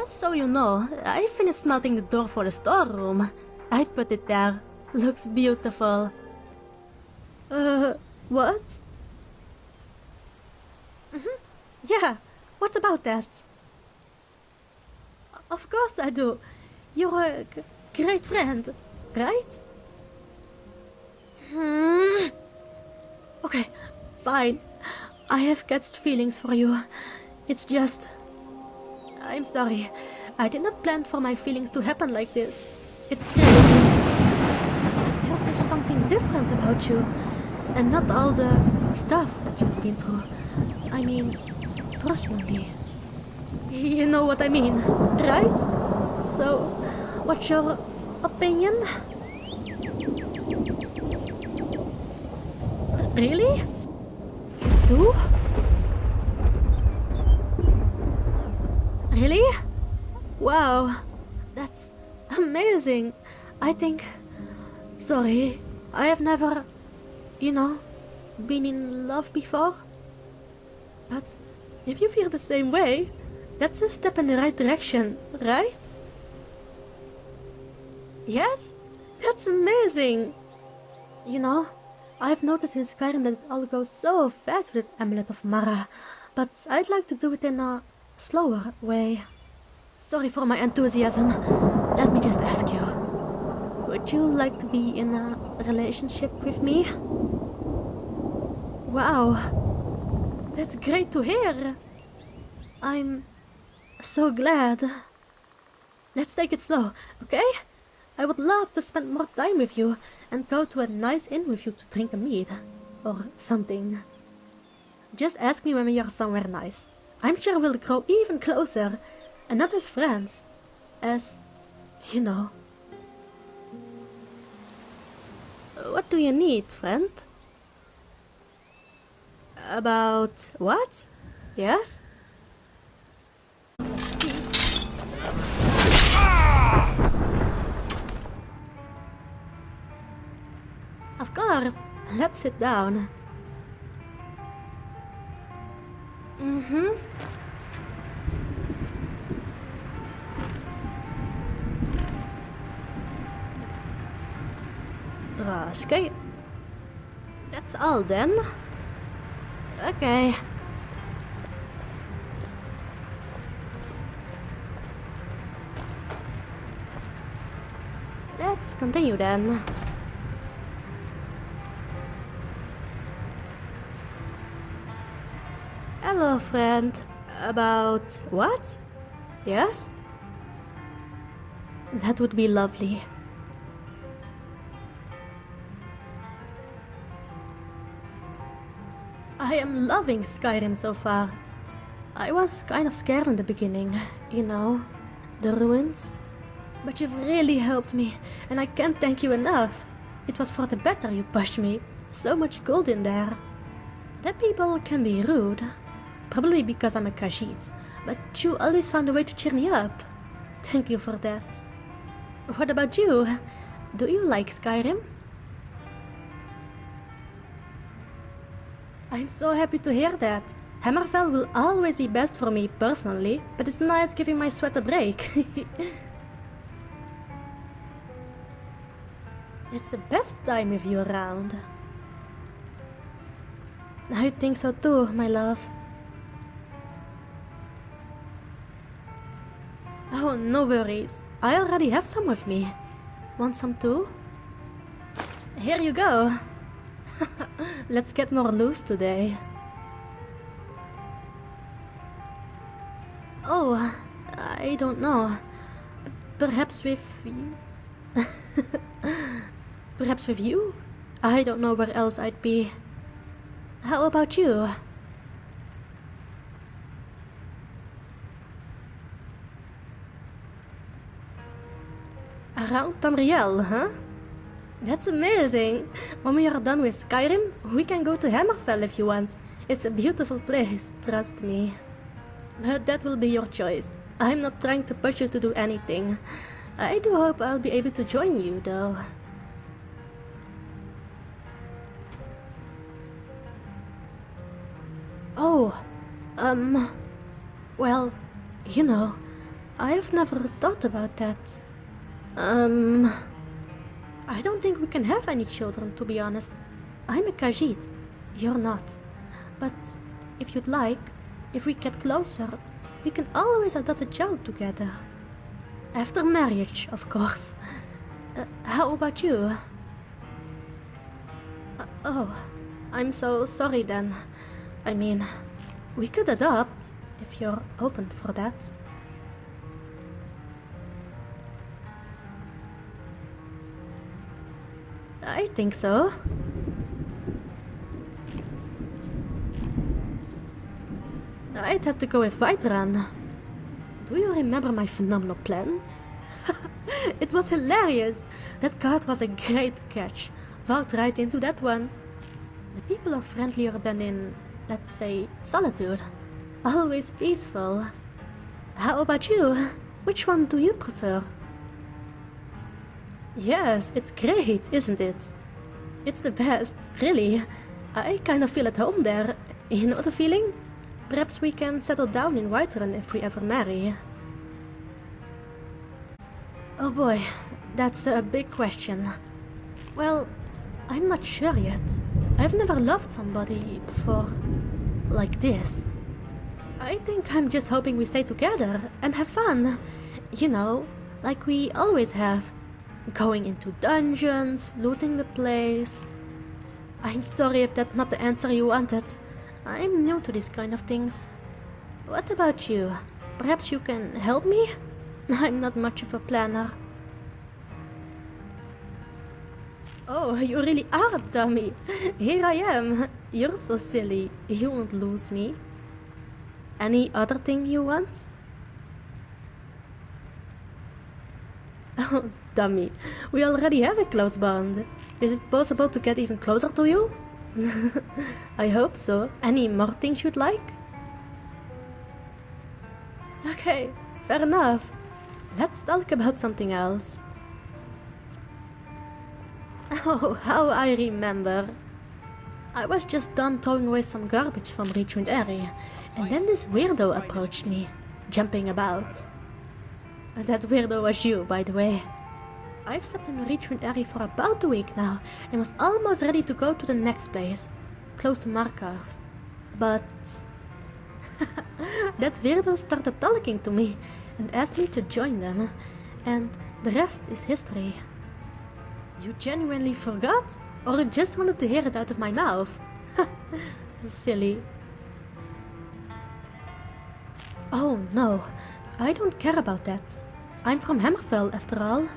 Just so you know, I finished smelting the door for the storeroom. I put it there. Looks beautiful. What? Yeah, what about that? Of course I do. You're a great friend, right? Okay, fine. I have catched feelings for you. It's just... I'm sorry. I did not plan for my feelings to happen like this. It's crazy. There's just something different about you. And not all the stuff that you've been through. I mean, personally. You know what I mean, right? So, what's your opinion? Really? You do? Really? Wow, that's amazing. I think... Sorry, I have never, been in love before. But if you feel the same way, that's a step in the right direction, right? Yes? That's amazing! I've noticed in Skyrim that it all goes so fast with the Amulet of Mara, but I'd like to do it in a slower way. Sorry for my enthusiasm. Let me just ask you. Would you like to be in a relationship with me? Wow. That's great to hear. I'm so glad. Let's take it slow, okay? I would love to spend more time with you and go to a nice inn with you to drink a mead or something. Just ask me when we are somewhere nice. I'm sure we'll grow even closer, and not as friends, as, What do you need, friend? About what? Yes? Of course. Let's sit down. Troszkę. That's all then. Okay. Let's continue then. Hello, friend. About what? Yes? That would be lovely. I am loving Skyrim so far. I was kind of scared in the beginning, the ruins. But you've really helped me, and I can't thank you enough. It was for the better you pushed me. So much gold in there. The people can be rude. Probably because I'm a Khajiit, but you always found a way to cheer me up. Thank you for that. What about you? Do you like Skyrim? I'm so happy to hear that. Hammerfell will always be best for me personally, but it's nice giving my sweat a break. It's the best time with you around. I think so too, my love. Oh, no worries. I already have some with me. Want some too? Here you go. Let's get more loose today. Oh, I don't know. Perhaps with you? Perhaps with you? I don't know where else I'd be. How about you? Around Tamriel, huh? That's amazing! When we are done with Skyrim, we can go to Hammerfell if you want. It's a beautiful place, trust me. But that will be your choice. I'm not trying to push you to do anything. I do hope I'll be able to join you, though. Oh, well, I have never thought about that. I don't think we can have any children, to be honest. I'm a Khajiit. You're not. But if you'd like, if we get closer, we can always adopt a child together. After marriage, of course. How about you? Oh, I'm so sorry then. I mean, we could adopt, if you're open for that. I think so. I'd have to go with Vaitran. Do you remember my phenomenal plan? It was hilarious. That card was a great catch. Walked right into that one. The people are friendlier than in, let's say, Solitude. Always peaceful. How about you? Which one do you prefer? Yes, it's great, isn't it? It's the best, really. I kind of feel at home there. You know the feeling? Perhaps we can settle down in Whiterun if we ever marry. Oh boy, that's a big question. Well, I'm not sure yet. I've never loved somebody before. Like this. I think I'm just hoping we stay together and have fun. You know, like we always have. Going into dungeons, looting the place. I'm sorry if that's not the answer you wanted. I'm new to these kind of things. What about you? Perhaps you can help me? I'm not much of a planner. Oh, you really are a dummy. Here I am. You're so silly. You won't lose me. Any other thing you want? Oh, dummy. We already have a close bond. Is it possible to get even closer to you? I hope so. Any more things you'd like? Okay, fair enough. Let's talk about something else. Oh, how I remember. I was just done throwing away some garbage from Richmond area, and then this weirdo approached me, jumping about. That weirdo was you, by the way. I've slept in Richmond area for about a week now, and was almost ready to go to the next place, close to Markarth. But that weirdo started talking to me, and asked me to join them, and the rest is history. You genuinely forgot? Or you just wanted to hear it out of my mouth? Silly. Oh no, I don't care about that. I'm from Hammerfell after all.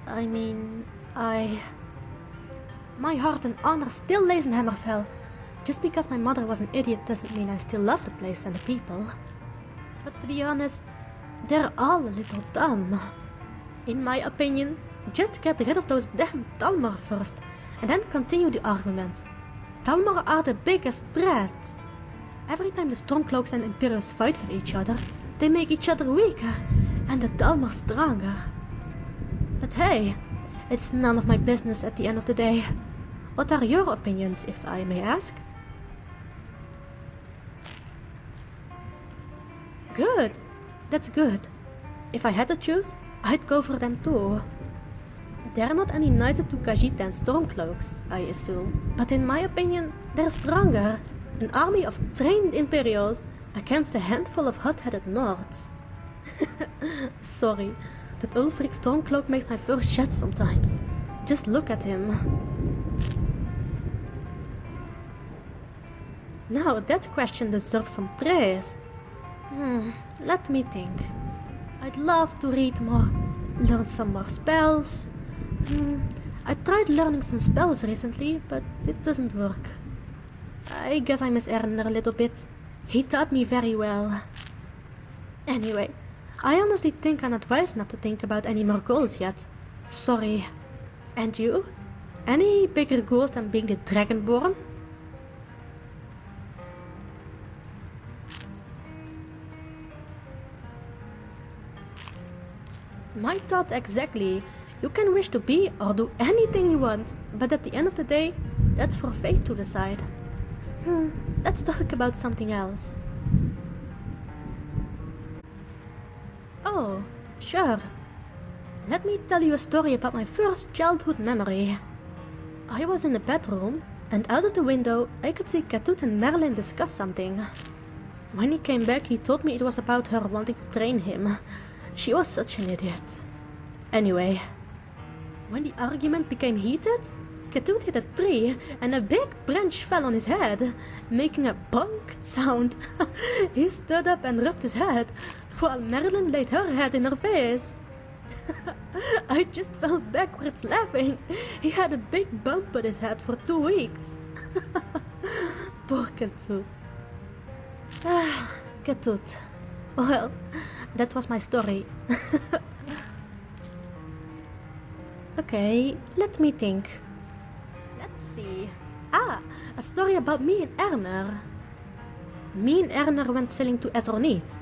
I mean, my heart and honor still lays in Hammerfell. Just because my mother was an idiot doesn't mean I still love the place and the people. But to be honest, they're all a little dumb. In my opinion, just get rid of those damn Talmor first, and then continue the argument. Talmor are the biggest threat. Every time the Stormcloaks and Imperials fight with each other, they make each other weaker, and the Talmor stronger. But hey, it's none of my business at the end of the day. What are your opinions, if I may ask? Good, that's good. If I had to choose, I'd go for them too. They're not any nicer to Khajiit than Stormcloaks, I assume. But in my opinion, they're stronger. An army of trained Imperials against a handful of hot-headed Nords. Sorry, that Ulfric Stormcloak makes my fur shed sometimes. Just look at him. Now that question deserves some praise. Let me think. I'd love to read more, learn some more spells. I tried learning some spells recently, but it doesn't work. I guess I miss Erner a little bit. He taught me very well. Anyway, I honestly think I'm not wise enough to think about any more goals yet. Sorry. And you? Any bigger goals than being the Dragonborn? My thought exactly. You can wish to be or do anything you want, but at the end of the day, that's for fate to decide. Let's talk about something else. Oh, sure. Let me tell you a story about my first childhood memory. I was in the bedroom, and out of the window I could see Katut and Merlin discuss something. When he came back, he told me it was about her wanting to train him. She was such an idiot. Anyway, when the argument became heated, Katut hit a tree and a big branch fell on his head, making a bonk sound. He stood up and rubbed his head, while Merlin laid her head in her face. I just fell backwards laughing. He had a big bump on his head for 2 weeks. Poor Katut. Katut. Well, that was my story. Okay, let me think. Let's see. A story about me and Erner. Me and Erner went sailing to Etronit.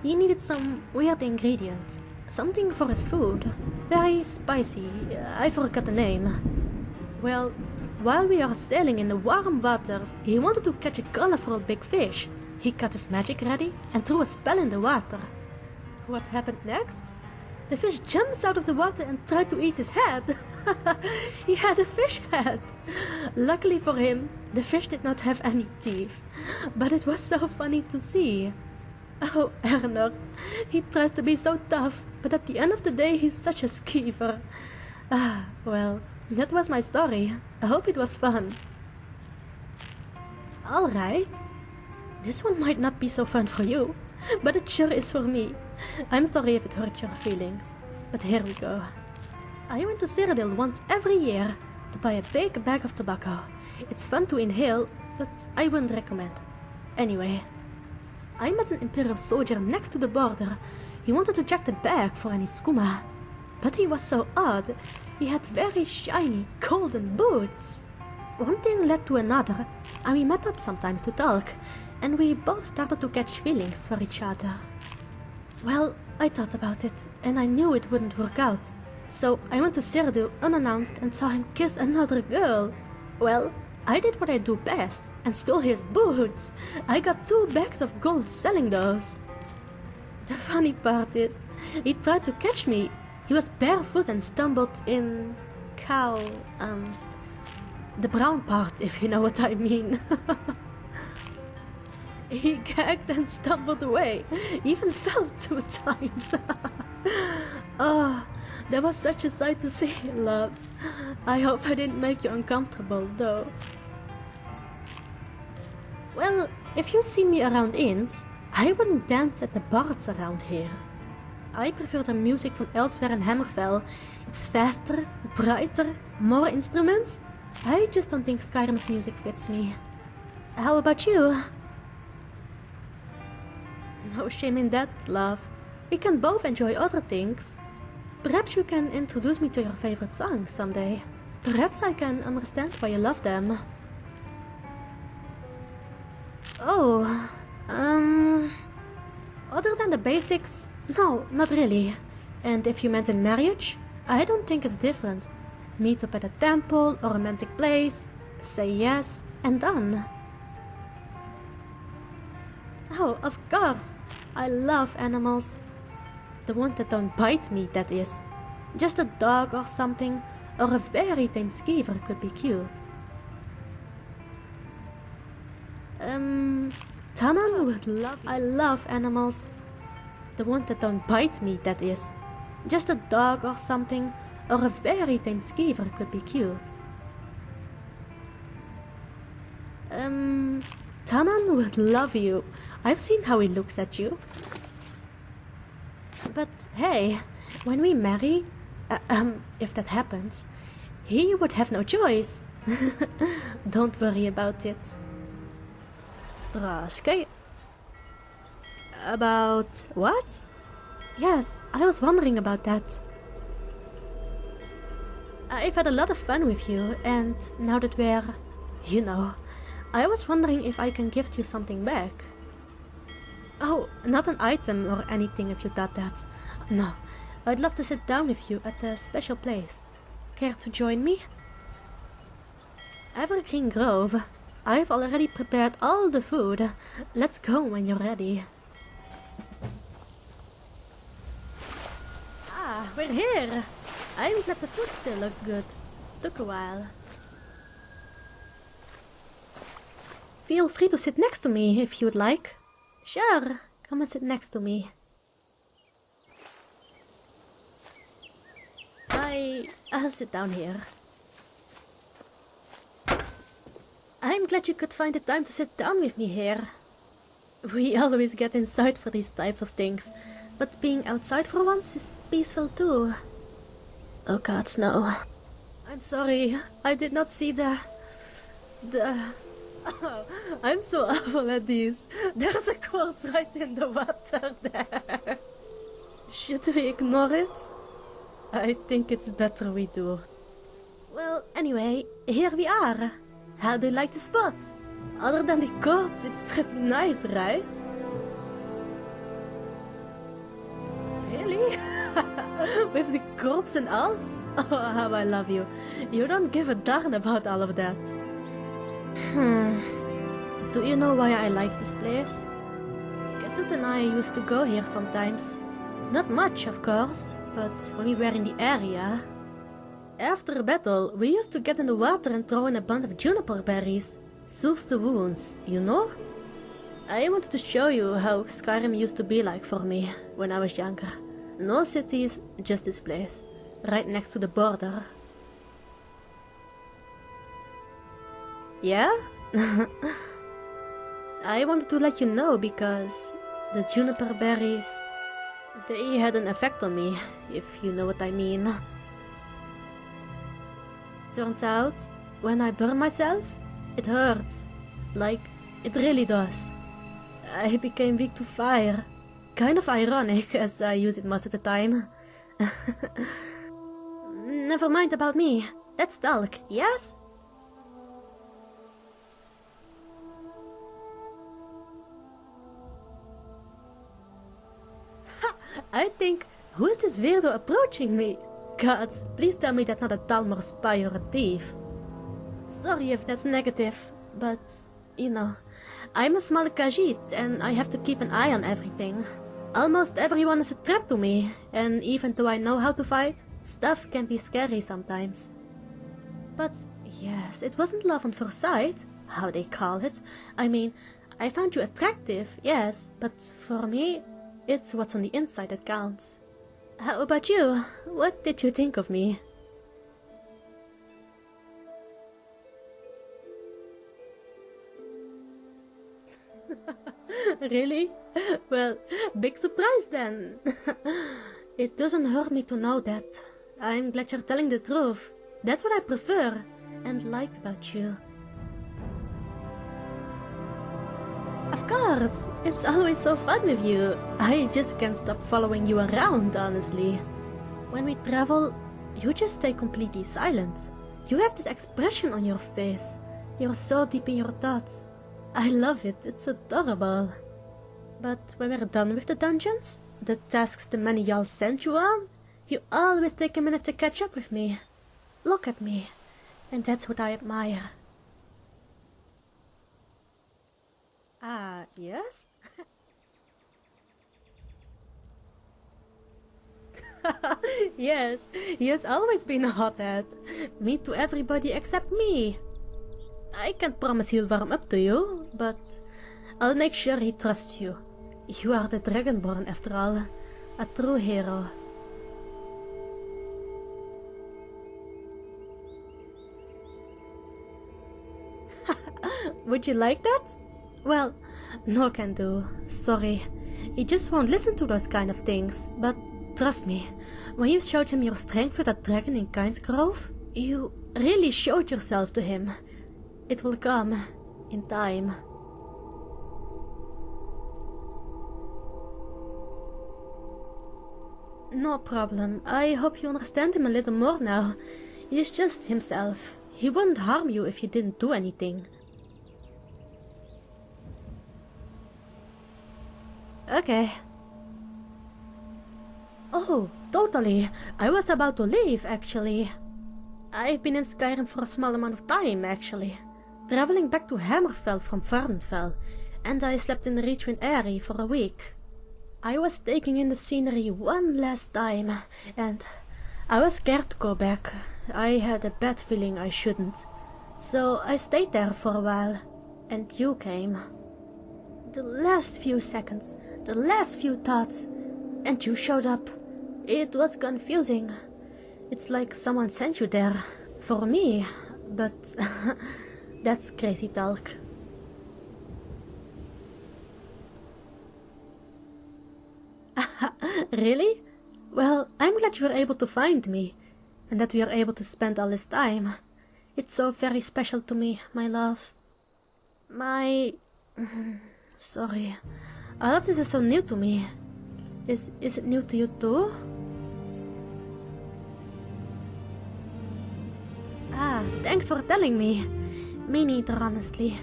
He needed some weird ingredient. Something for his food. Very spicy. I forgot the name. Well, while we are sailing in the warm waters, he wanted to catch a colorful big fish. He got his magic ready and threw a spell in the water. What happened next? The fish jumps out of the water and tried to eat his head. He had a fish head. Luckily for him, the fish did not have any teeth. But it was so funny to see. Oh, Erner. He tries to be so tough, but at the end of the day he's such a skeever. Well, that was my story. I hope it was fun. Alright. This one might not be so fun for you, but it sure is for me. I'm sorry if it hurt your feelings, but here we go. I went to Cyrodiil once every year to buy a big bag of tobacco. It's fun to inhale, but I wouldn't recommend. Anyway, I met an Imperial soldier next to the border. He wanted to check the bag for any skooma, but he was so odd. He had very shiny golden boots. One thing led to another, and we met up sometimes to talk, and we both started to catch feelings for each other. Well, I thought about it, and I knew it wouldn't work out. So I went to Cyrodiil unannounced and saw him kiss another girl. Well, I did what I do best, and stole his boots. I got 2 bags of gold selling those. The funny part is, he tried to catch me. He was barefoot and stumbled in... the brown part, if you know what I mean. He gagged and stumbled away, even fell 2 times. Oh, that was such a sight to see, love. I hope I didn't make you uncomfortable, though. Well, if you see me around inns, I wouldn't dance at the bars around here. I prefer the music from elsewhere in Hammerfell. It's faster, brighter, more instruments. I just don't think Skyrim's music fits me. How about you? No shame in that, love. We can both enjoy other things. Perhaps you can introduce me to your favorite songs someday. Perhaps I can understand why you love them. Oh, other than the basics, no, not really. And if you meant in marriage, I don't think it's different. Meet up at a temple or romantic place, say yes, and done. Oh, of course. I love animals. The ones that don't bite me, that is. Just a dog or something, or a very tame skeever could be cute. Tanan would love... I love animals. The ones that don't bite me, that is. Just a dog or something, or a very tame skeever could be cute. Tanan would love you. I've seen how he looks at you. But hey, when we marry, if that happens, he would have no choice. Don't worry about it. Troszkę? About what? Yes, I was wondering about that. I've had a lot of fun with you, and now that we're, you know, I was wondering if I can gift you something back. Oh, not an item or anything if you thought that. No, I'd love to sit down with you at a special place. Care to join me? Evergreen Grove. I've already prepared all the food. Let's go when you're ready. we're here. I'm glad the food still looks good. Took a while. Feel free to sit next to me if you'd like. Sure, come and sit next to me. I'll sit down here. I'm glad you could find the time to sit down with me here. We always get inside for these types of things, but being outside for once is peaceful too. Oh god, no. I'm sorry, I did not see the... Oh, I'm so awful at these. There's a corpse right in the water there. Should we ignore it? I think it's better we do. Well, anyway, here we are. How do you like the spot? Other than the corpse, it's pretty nice, right? Really? With the corpse and all? Oh, how I love you. You don't give a darn about all of that. Do you know why I like this place? Ketut and I used to go here sometimes. Not much, of course, but when we were in the area. After a battle, we used to get in the water and throw in a bunch of juniper berries. Soothes the wounds, you know? I wanted to show you how Skyrim used to be like for me when I was younger. No cities, just this place, right next to the border. Yeah? I wanted to let you know because the juniper berries, they had an effect on me, if you know what I mean. Turns out, when I burn myself, it hurts. Like, it really does. I became weak to fire. Kind of ironic, as I use it most of the time. Never mind about me. Let's talk, yes? I think, who is this weirdo approaching me? Gods, please tell me that's not a Talmor spy or a thief. Sorry if that's negative, but, you know, I'm a small Khajiit and I have to keep an eye on everything. Almost everyone is a threat to me, and even though I know how to fight, stuff can be scary sometimes. But, yes, it wasn't love on first sight, how they call it. I mean, I found you attractive, yes, but for me, it's what's on the inside that counts. How about you? What did you think of me? Really? Well, big surprise then. It doesn't hurt me to know that. I'm glad you're telling the truth. That's what I prefer and like about you. Of course, it's always so fun with you. I just can't stop following you around, honestly. When we travel, you just stay completely silent. You have this expression on your face. You're so deep in your thoughts. I love it, it's adorable. But when we're done with the dungeons, the tasks the many y'all sent you on, you always take a minute to catch up with me. Look at me, and that's what I admire. Ah, yes? Yes, he has always been a hothead. Mean to everybody except me. I can't promise he'll warm up to you, but I'll make sure he trusts you. You are the Dragonborn after all, a true hero. Would you like that? Well, no can do. Sorry. He just won't listen to those kind of things. But trust me, when you showed him your strength with that dragon in Kyne's Grove, you really showed yourself to him. It will come, in time. No problem. I hope you understand him a little more now. He's just himself. He wouldn't harm you if you didn't do anything. Okay. Oh, totally. I was about to leave, actually. I've been in Skyrim for a small amount of time, actually. Traveling back to Hammerfell from Varnfell, and I slept in the Reachwind Eyrie for a week. I was taking in the scenery one last time, and I was scared to go back. I had a bad feeling I shouldn't. So I stayed there for a while, and you came. The last few seconds, the last few thoughts, and you showed up. It was confusing. It's like someone sent you there for me, but that's crazy talk. Really? Well, I'm glad you were able to find me, and that we are able to spend all this time. It's so very special to me, my love. Sorry. All of this is so new to me. Is it new to you too? Ah, thanks for telling me. Me neither, honestly.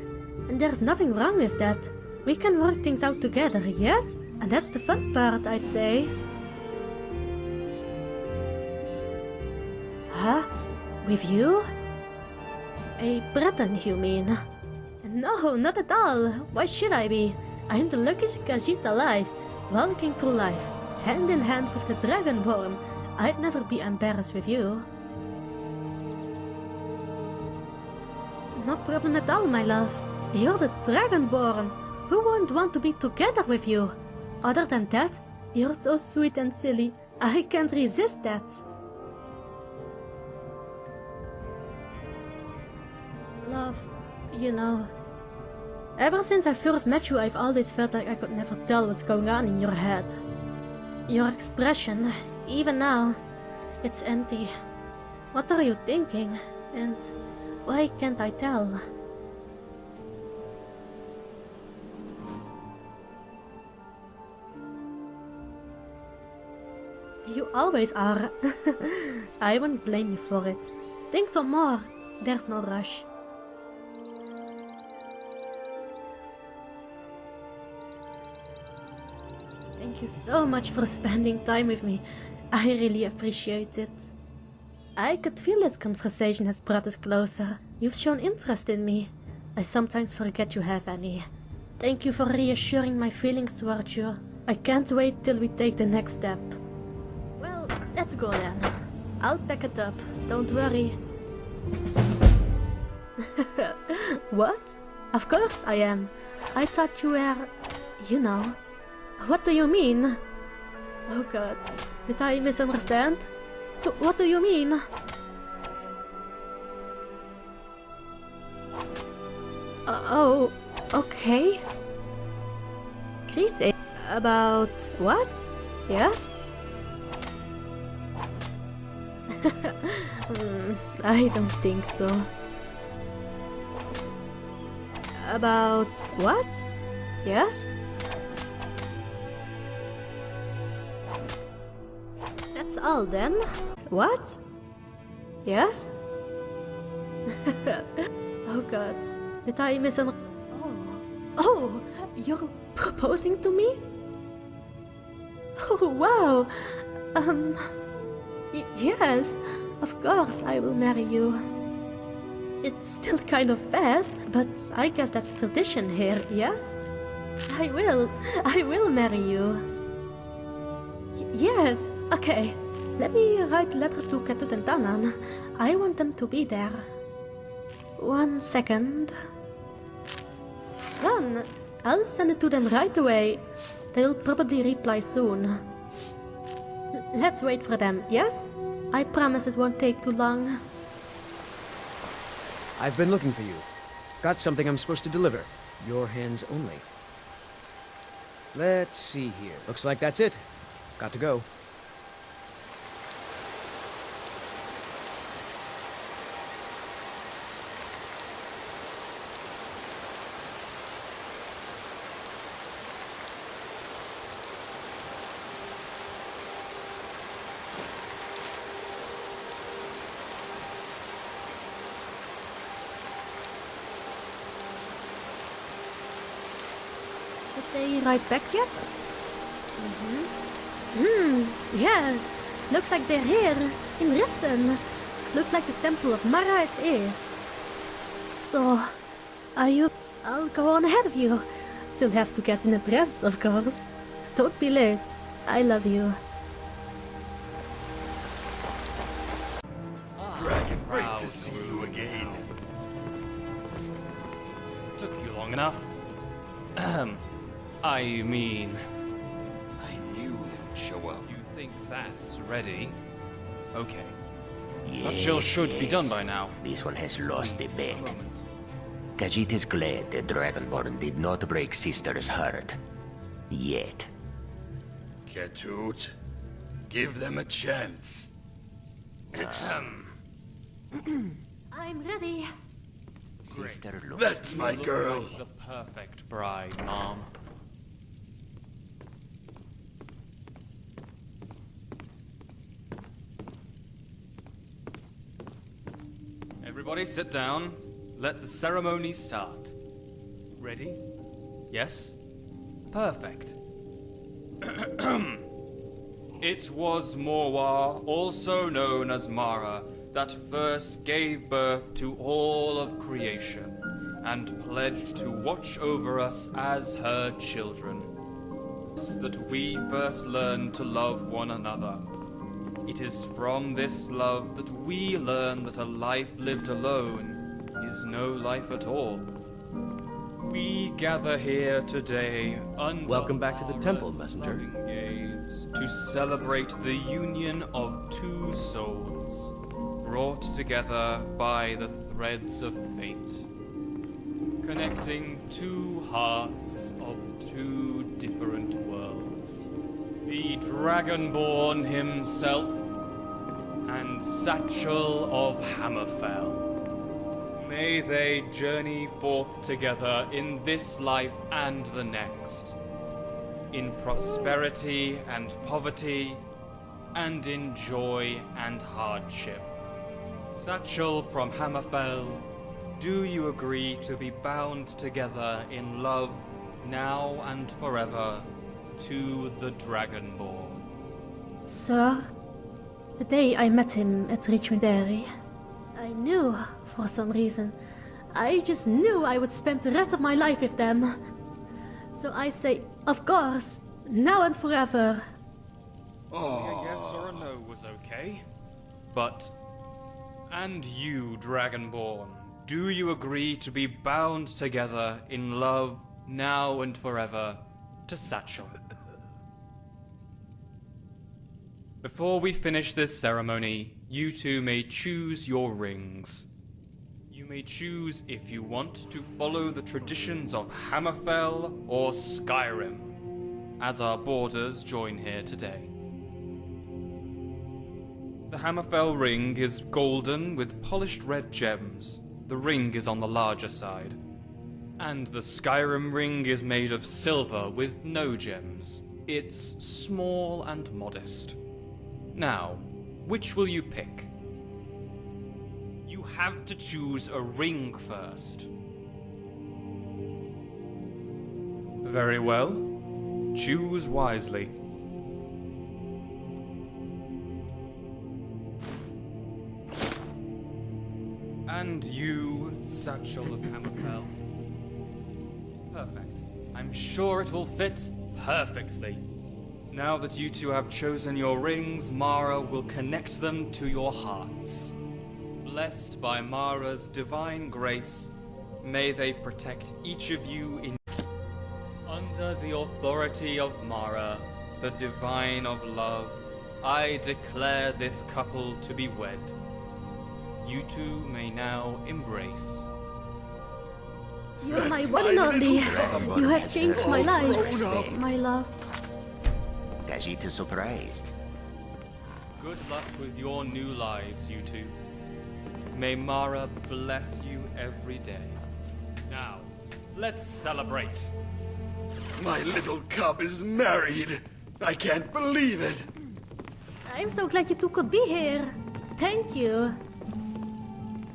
And there's nothing wrong with that. We can work things out together, yes? And that's the fun part, I'd say. Huh? With you? A Breton, you mean? No, not at all. Why should I be? I'm the luckiest Khajiit alive, walking through life, hand in hand with the Dragonborn. I'd never be embarrassed with you. No problem at all, my love. You're the Dragonborn. Who won't want to be together with you? Other than that, you're so sweet and silly. I can't resist that. Love, you know, ever since I first met you, I've always felt like I could never tell what's going on in your head. Your expression, even now, it's empty. What are you thinking? And why can't I tell? You always are. I won't blame you for it. Think some more. There's no rush. Thank you so much for spending time with me. I really appreciate it. I could feel this conversation has brought us closer. You've shown interest in me. I sometimes forget you have any. Thank you for reassuring my feelings towards you. I can't wait till we take the next step. Well, let's go then. I'll pack it up. Don't worry. What? Of course I am. I thought you were... you know... What do you mean? Oh god, did I misunderstand? What do you mean? Oh, okay. Greeting. About what? Yes? I don't think so. About what? Yes? That's all then. What? Yes? Oh god, did I misunderstand? Oh, you're proposing to me? Oh wow. Yes, of course I will marry you. It's still kind of fast, but I guess that's tradition here, yes? I will marry you. Yes, okay. Let me write a letter to Ketut and Tanan. I want them to be there. 1 second. Done. I'll send it to them right away. They'll probably reply soon. Let's wait for them, yes? I promise it won't take too long. I've been looking for you. Got something I'm supposed to deliver. Your hands only. Let's see here. Looks like that's it. Got to go. Did they write back yet? Yes. Looks like they're here, in Riften. Looks like the Temple of Mara it is. So, are you... I'll go on ahead of you. Still have to get an address, of course. Don't be late. I love you. Dragon, great to see you again. Took you long enough. I mean, I knew you'd show up. you think that's ready? Okay. Satchel should be done by now. This one has lost the Please, bet. a moment. Khajiit is glad the Dragonborn did not break Sister's heart. Yet. Ketut, give them a chance. It's... I'm ready. Sister loves That's my Look girl. like the perfect bride, Mom. Everybody sit down. Let the ceremony start. Ready? Yes? Perfect. It was Morwa, also known as Mara, that first gave birth to all of creation, and pledged to watch over us as her children. That we first learned to love one another. It is from this love that we learn that a life lived alone is no life at all. We gather here today under Welcome back to the Mara's temple, messenger. loving gaze, to celebrate the union of two souls, brought together by the threads of fate, connecting two hearts of two different worlds. The Dragonborn himself and Satchel of Hammerfell. May they journey forth together in this life and the next, in prosperity and poverty, and in joy and hardship. Satchel from Hammerfell, do you agree to be bound together in love, now and forever, to the Dragonborn? Sir, the day I met him at Richmond Berry, I knew, for some reason, I just knew I would spend the rest of my life with them. So I say, of course, now and forever. A yes or a no was okay. But, and you, Dragonborn, do you agree to be bound together in love, now and forever, to Satchel? Before we finish this ceremony, you two may choose your rings. You may choose if you want to follow the traditions of Hammerfell or Skyrim, as our borders join here today. The Hammerfell ring is golden with polished red gems. The ring is on the larger side. And the Skyrim ring is made of silver with no gems. It's small and modest. Now, which will you pick? You have to choose a ring first. Very well. Choose wisely. And you, Satchel of Hammerfell. Perfect. I'm sure it will fit perfectly. Now that you two have chosen your rings, Mara will connect them to your hearts. Blessed by Mara's divine grace, may they protect each of you in... Under the authority of Mara, the divine of love, I declare this couple to be wed. You two may now embrace. You're my one and only. You have changed my life, my love. Khajiit is surprised. Good luck with your new lives, you two. May Mara bless you every day. Now, let's celebrate. My little cub is married. I can't believe it. I'm so glad you two could be here. Thank you.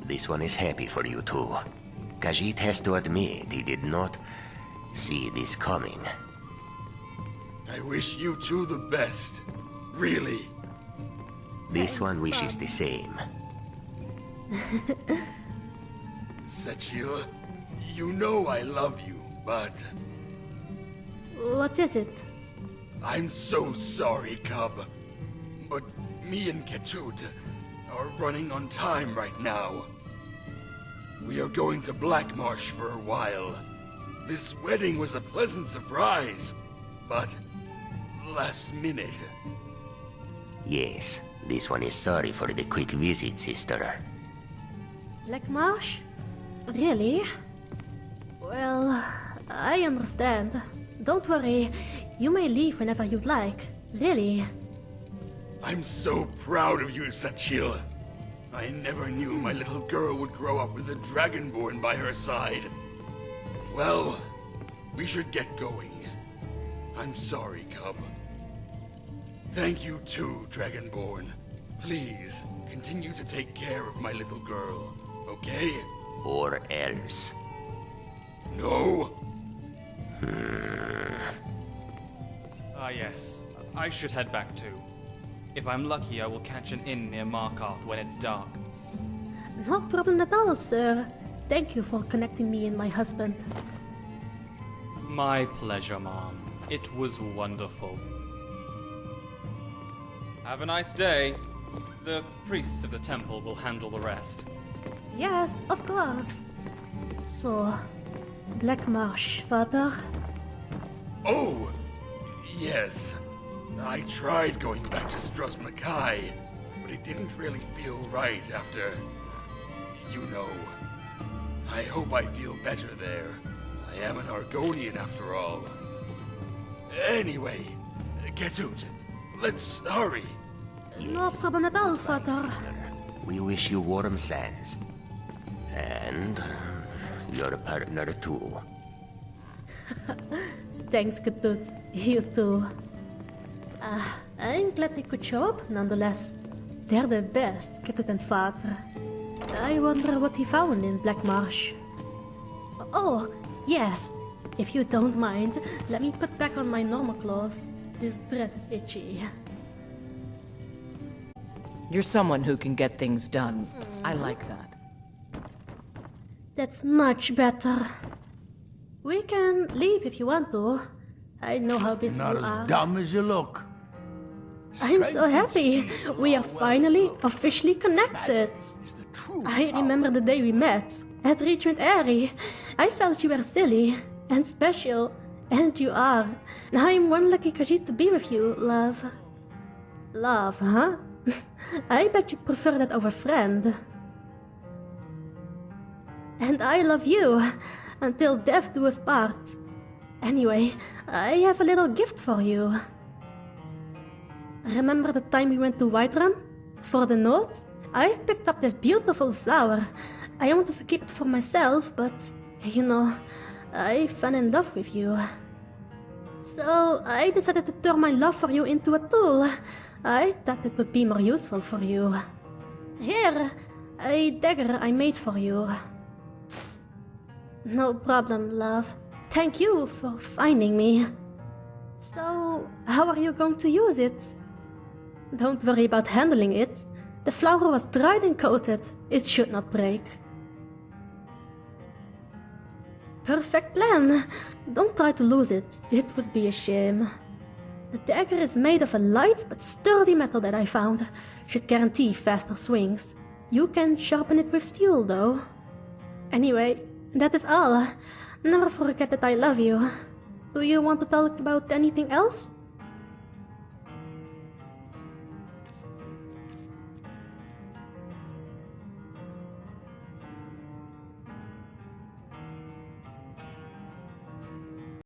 This one is happy for you too. Khajiit has to admit he did not see this coming. I wish you two the best. Really. This one Thanks, wishes Bob. the same. Satchel, you know I love you, but What is it? I'm so sorry, Cub. But me and Ketut are running on time right now. We are going to Black Marsh for a while. This wedding was a pleasant surprise, but last minute. Yes, this one is sorry for the quick visit, sister. Black Marsh? Really? Well, I understand. Don't worry, you may leave whenever you'd like. Really. I'm so proud of you, Sachil. I never knew my little girl would grow up with a Dragonborn by her side. Well, we should get going. I'm sorry, Cub. Thank you too, Dragonborn. Please, continue to take care of my little girl, okay? Or else. No? Ah, yes. I should head back too. If I'm lucky, I will catch an inn near Markarth when it's dark. No problem at all, sir. Thank you for connecting me and my husband. My pleasure, Mom. It was wonderful. Have a nice day. The priests of the temple will handle the rest. Yes, of course. So, Black Marsh, father? Oh, yes. I tried going back to Struss Mackay, but it didn't really feel right after, you know. I hope I feel better there. I am an Argonian after all. Anyway, Ketut, let's hurry. No problem at all, father. Sister, we wish you warm sands. And your partner too. Thanks, Ketut. You too. I'm glad they could show up, nonetheless. They're the best, Ketut and father. I wonder what he found in Black Marsh. Oh, yes. If you don't mind, let me put back on my normal clothes. This dress is itchy. You're someone who can get things done. I like that. That's much better. We can leave if you want to. I know how busy Not you are. as dumb as you look. I'm so happy. We are finally officially connected. I remember the day we met at Richmond Airy. I felt you were silly and special, and you are. I'm one lucky Khajiit to be with you, love. Love, huh? I bet you prefer that over friend. And I love you until death do us part. Anyway, I have a little gift for you. Remember the time we went to Whiterun? For the note? I picked up this beautiful flower. I wanted to keep it for myself, but, you know, I fell in love with you. So I decided to turn my love for you into a tool. I thought it would be more useful for you. Here, a dagger I made for you. No problem, love. Thank you for finding me. So, how are you going to use it? Don't worry about handling it. The flower was dried and coated. It should not break. Perfect plan. Don't try to lose it. It would be a shame. The dagger is made of a light but sturdy metal that I found. Should guarantee faster swings. You can sharpen it with steel, though. Anyway, that is all. Never forget that I love you. Do you want to talk about anything else?